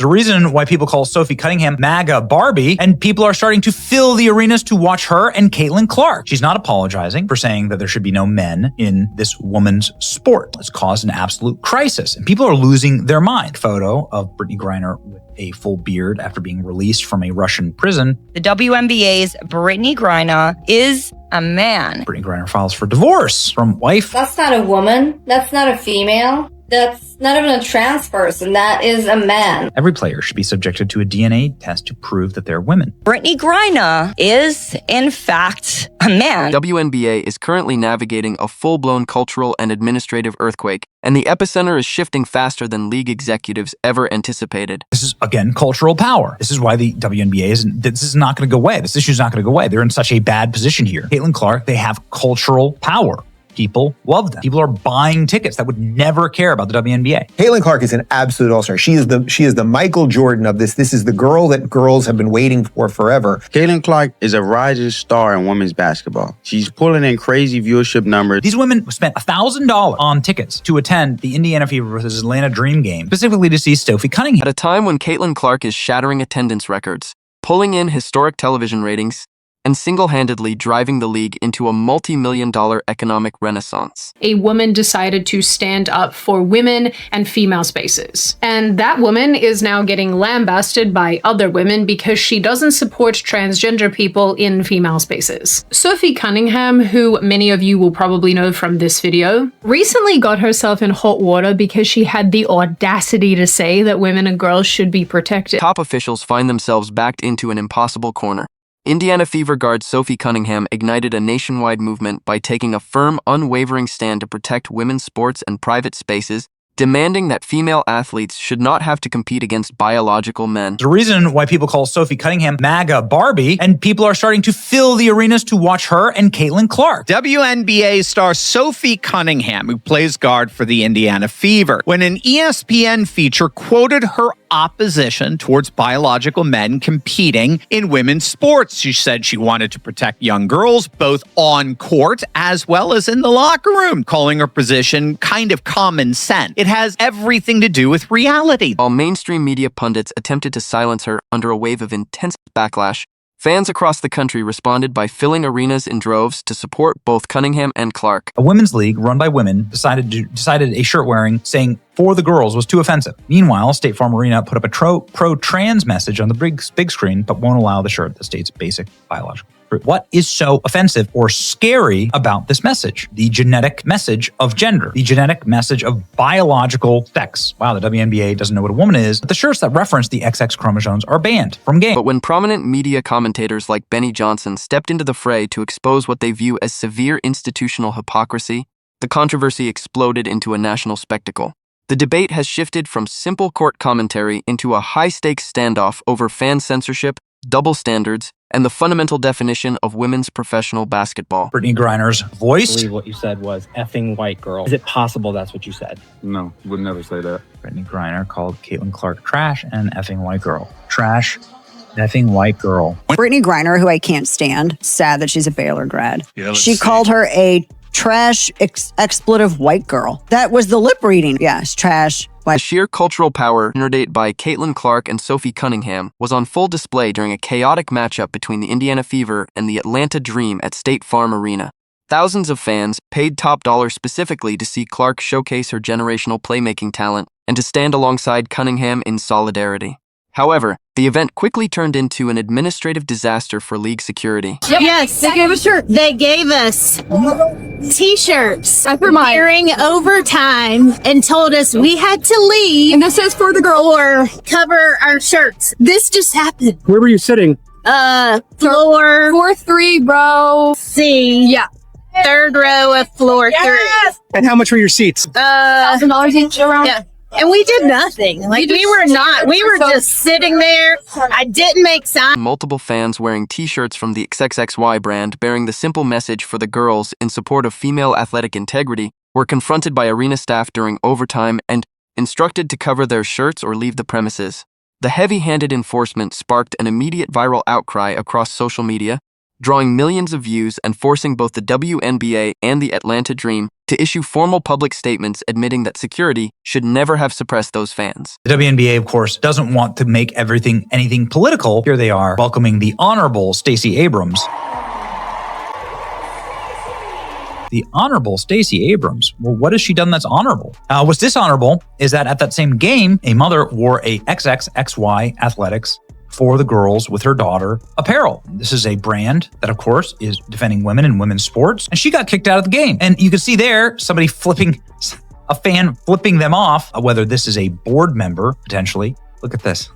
There's a reason why people call Sophie Cunningham MAGA Barbie, and people are starting to fill the arenas to watch her and Caitlin Clark. She's not apologizing for saying that there should be no men in this woman's sport. It's caused an absolute crisis, and people are losing their mind. Photo of Brittney Griner with a full beard after being released from a Russian prison. The WNBA's Brittney Griner is a man. Brittney Griner files for divorce from wife. That's not a woman. That's not a female. That's not even a trans person. That is a man. Every player should be subjected to a DNA test to prove that they're women. Brittney Griner is, in fact, a man. WNBA is currently navigating a full-blown cultural and administrative earthquake, and the epicenter is shifting faster than league executives ever anticipated. This is, again, cultural power. This is why the WNBA this is not going to go away. This issue is not going to go away. They're in such a bad position here. Caitlin Clark, they have cultural power. People love them. People are buying tickets that would never care about the WNBA. Caitlin Clark is an absolute all-star. She is the Michael Jordan of this. This is the girl that girls have been waiting for forever. Caitlin Clark is a rising star in women's basketball. She's pulling in crazy viewership numbers. These women spent $1,000 on tickets to attend the Indiana Fever versus Atlanta Dream game, specifically to see Sophie Cunningham. At a time when Caitlin Clark is shattering attendance records, pulling in historic television ratings, and single-handedly driving the league into a multi-million-dollar economic renaissance. A woman decided to stand up for women and female spaces. And that woman is now getting lambasted by other women because she doesn't support transgender people in female spaces. Sophie Cunningham, who many of you will probably know from this video, recently got herself in hot water because she had the audacity to say that women and girls should be protected. Top officials find themselves backed into an impossible corner. Indiana Fever guard Sophie Cunningham ignited a nationwide movement by taking a firm, unwavering stand to protect women's sports and private spaces, demanding that female athletes should not have to compete against biological men. There's a reason why people call Sophie Cunningham MAGA Barbie, and people are starting to fill the arenas to watch her and Caitlin Clark. WNBA star Sophie Cunningham, who plays guard for the Indiana Fever, when an ESPN feature quoted her opposition towards biological men competing in women's sports. She said she wanted to protect young girls both on court as well as in the locker room, calling her position kind of common sense. It has everything to do with reality. While mainstream media pundits attempted to silence her under a wave of intense backlash, fans across the country responded by filling arenas in droves to support both Cunningham and Clark. A women's league run by women decided a shirt wearing saying "for the girls" was too offensive. Meanwhile, State Farm Arena put up a pro-trans message on the big screen, but won't allow the shirt that states basic biological. What is so offensive or scary about this message? The genetic message of gender, the genetic message of biological sex. Wow, the WNBA doesn't know what a woman is, but the shirts that reference the XX chromosomes are banned from games. But when prominent media commentators like Benny Johnson stepped into the fray to expose what they view as severe institutional hypocrisy, the controversy exploded into a national spectacle. The debate has shifted from simple court commentary into a high-stakes standoff over fan censorship, double standards, and the fundamental definition of women's professional basketball. Brittney Griner's voice. I believe what you said was effing white girl. Is it possible that's what you said? No, would never say that. Brittney Griner called Caitlin Clark trash and effing white girl. Trash, effing white girl. Brittney Griner, who I can't stand, sad that she's a Baylor grad. Yeah, she called her a trash, expletive white girl. That was the lip reading. Yes, trash. The sheer cultural power generated by Caitlin Clark and Sophie Cunningham was on full display during a chaotic matchup between the Indiana Fever and the Atlanta Dream at State Farm Arena. Thousands of fans paid top dollar specifically to see Clark showcase her generational playmaking talent and to stand alongside Cunningham in solidarity. However, the event quickly turned into an administrative disaster for league security. Yes, they gave us shirts. They gave us t-shirts during overtime and told us we had to leave. And this says for the girl or cover our shirts. This just happened. Where were you sitting? Floor 4-3, row C. Yeah. Third row of floor 3. And how much were your seats? $1,000 each around. Yeah. And we did nothing. Like, we were just sitting there. I didn't make signs. Multiple fans wearing t-shirts from the XXXY brand bearing the simple message for the girls in support of female athletic integrity were confronted by arena staff during overtime and instructed to cover their shirts or leave the premises. The heavy-handed enforcement sparked an immediate viral outcry across social media, drawing millions of views and forcing both the WNBA and the Atlanta Dream to issue formal public statements admitting that security should never have suppressed those fans. The WNBA, of course, doesn't want to make anything political. Here they are welcoming the Honorable Stacey Abrams. The Honorable Stacey Abrams. Well, what has she done that's honorable? What's dishonorable is that at that same game, a mother wore a XXXY Athletics for the girls with her daughter apparel. This is a brand that, of course, is defending women in women's sports. And she got kicked out of the game. And you can see there, a fan flipping them off, whether this is a board member, potentially. Look at this.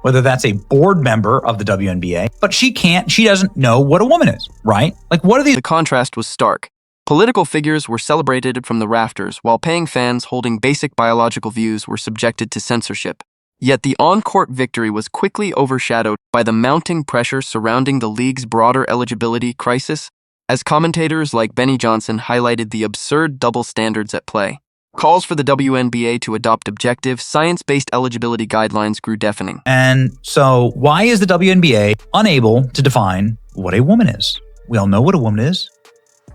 Whether that's a board member of the WNBA, but she doesn't know what a woman is, right? Like, what are these? The contrast was stark. Political figures were celebrated from the rafters, while paying fans holding basic biological views were subjected to censorship. Yet the on-court victory was quickly overshadowed by the mounting pressure surrounding the league's broader eligibility crisis, as commentators like Benny Johnson highlighted the absurd double standards at play. Calls for the WNBA to adopt objective, science-based eligibility guidelines grew deafening. And so why is the WNBA unable to define what a woman is? We all know what a woman is.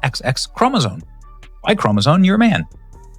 XX chromosome. Y chromosome, you're a man.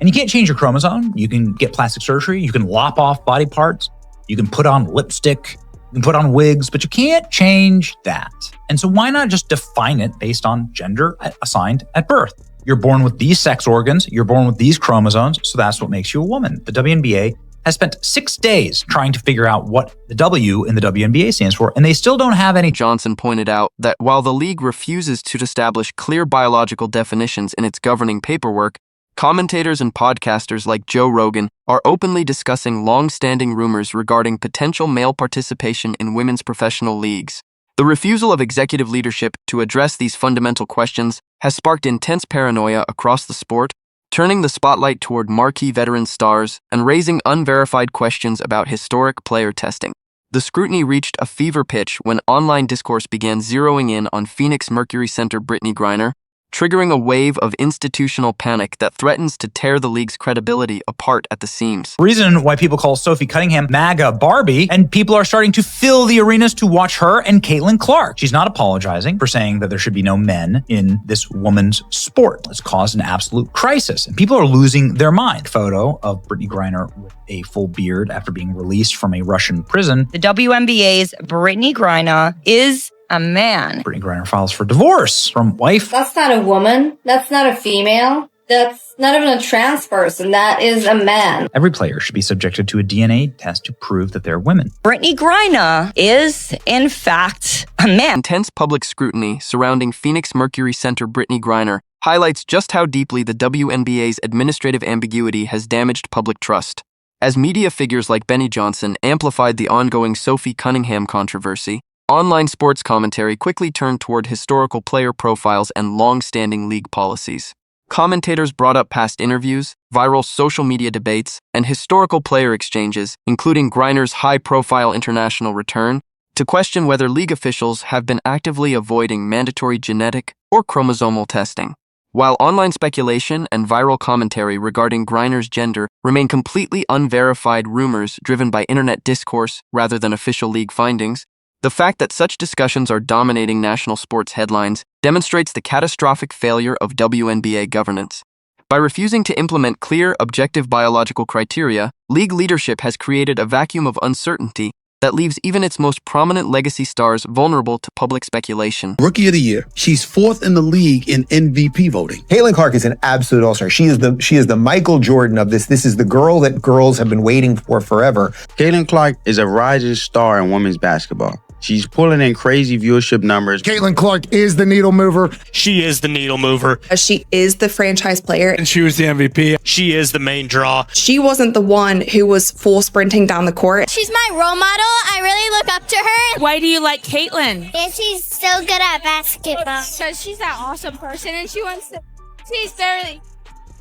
And you can't change your chromosome. You can get plastic surgery. You can lop off body parts. You can put on lipstick. You can put on wigs, but you can't change that. And so why not just define it based on gender assigned at birth? You're born with these sex organs. You're born with these chromosomes. So that's what makes you a woman. The WNBA has spent 6 days trying to figure out what the W in the WNBA stands for, and they still don't have any. Johnson pointed out that while the league refuses to establish clear biological definitions in its governing paperwork, commentators and podcasters like Joe Rogan are openly discussing long-standing rumors regarding potential male participation in women's professional leagues. The refusal of executive leadership to address these fundamental questions has sparked intense paranoia across the sport, turning the spotlight toward marquee veteran stars and raising unverified questions about historic player testing. The scrutiny reached a fever pitch when online discourse began zeroing in on Phoenix Mercury center Brittney Griner, triggering a wave of institutional panic that threatens to tear the league's credibility apart at the seams. Reason why people call Sophie Cunningham MAGA Barbie, and people are starting to fill the arenas to watch her and Caitlin Clark. She's not apologizing for saying that there should be no men in this woman's sport. It's caused an absolute crisis, and people are losing their mind. Photo of Brittney Griner with a full beard after being released from a Russian prison. The WNBA's Brittney Griner is a man. Brittney Griner files for divorce from wife. That's not a woman. That's not a female. That's not even a trans person. That is a man. Every player should be subjected to a DNA test to prove that they're women. Brittney Griner is, in fact, a man. Intense public scrutiny surrounding Phoenix Mercury center Brittney Griner highlights just how deeply the WNBA's administrative ambiguity has damaged public trust. As media figures like Benny Johnson amplified the ongoing Sophie Cunningham controversy, online sports commentary quickly turned toward historical player profiles and long-standing league policies. Commentators brought up past interviews, viral social media debates, and historical player exchanges, including Griner's high-profile international return, to question whether league officials have been actively avoiding mandatory genetic or chromosomal testing. While online speculation and viral commentary regarding Griner's gender remain completely unverified rumors driven by internet discourse rather than official league findings, the fact that such discussions are dominating national sports headlines demonstrates the catastrophic failure of WNBA governance. By refusing to implement clear, objective biological criteria, league leadership has created a vacuum of uncertainty that leaves even its most prominent legacy stars vulnerable to public speculation. Rookie of the Year. She's 4th in the league in MVP voting. Caitlin Clark is an absolute all-star. She is the Michael Jordan of this. This is the girl that girls have been waiting for forever. Caitlin Clark is a rising star in women's basketball. She's pulling in crazy viewership numbers. Caitlin Clark is the needle mover. She is the needle mover. She is the franchise player. And she was the MVP. She is the main draw. She wasn't the one who was full sprinting down the court. She's my role model. I really look up to her. Why do you like Caitlin? And she's so good at basketball. Because she's that awesome person and she's barely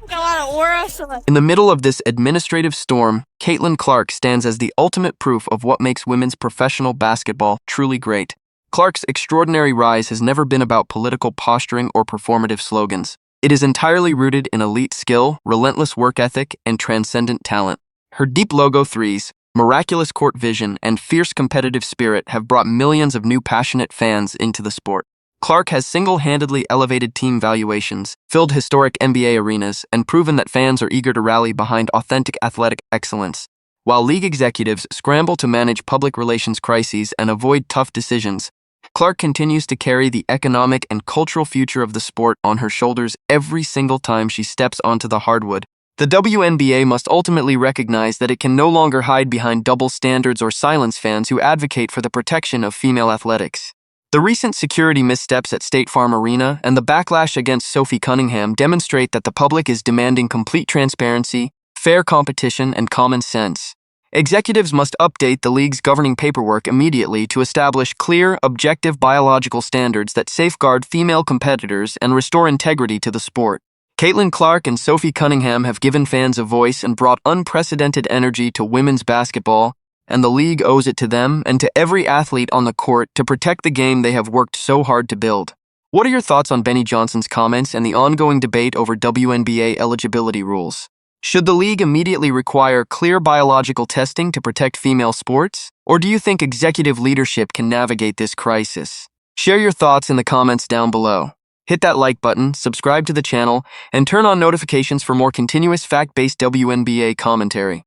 got a lot of aura. In the middle of this administrative storm, Caitlin Clark stands as the ultimate proof of what makes women's professional basketball truly great. Clark's extraordinary rise has never been about political posturing or performative slogans. It is entirely rooted in elite skill, relentless work ethic, and transcendent talent. Her deep logo threes, miraculous court vision, and fierce competitive spirit have brought millions of new passionate fans into the sport. Clark has single-handedly elevated team valuations, filled historic NBA arenas, and proven that fans are eager to rally behind authentic athletic excellence. While league executives scramble to manage public relations crises and avoid tough decisions, Clark continues to carry the economic and cultural future of the sport on her shoulders every single time she steps onto the hardwood. The WNBA must ultimately recognize that it can no longer hide behind double standards or silence fans who advocate for the protection of female athletics. The recent security missteps at State Farm Arena and the backlash against Sophie Cunningham demonstrate that the public is demanding complete transparency, fair competition, and common sense. Executives must update the league's governing paperwork immediately to establish clear, objective biological standards that safeguard female competitors and restore integrity to the sport. Caitlin Clark and Sophie Cunningham have given fans a voice and brought unprecedented energy to women's basketball, and the league owes it to them and to every athlete on the court to protect the game they have worked so hard to build. What are your thoughts on Benny Johnson's comments and the ongoing debate over WNBA eligibility rules? Should the league immediately require clear biological testing to protect female sports? Or do you think executive leadership can navigate this crisis? Share your thoughts in the comments down below. Hit that like button, subscribe to the channel, and turn on notifications for more continuous fact-based WNBA commentary.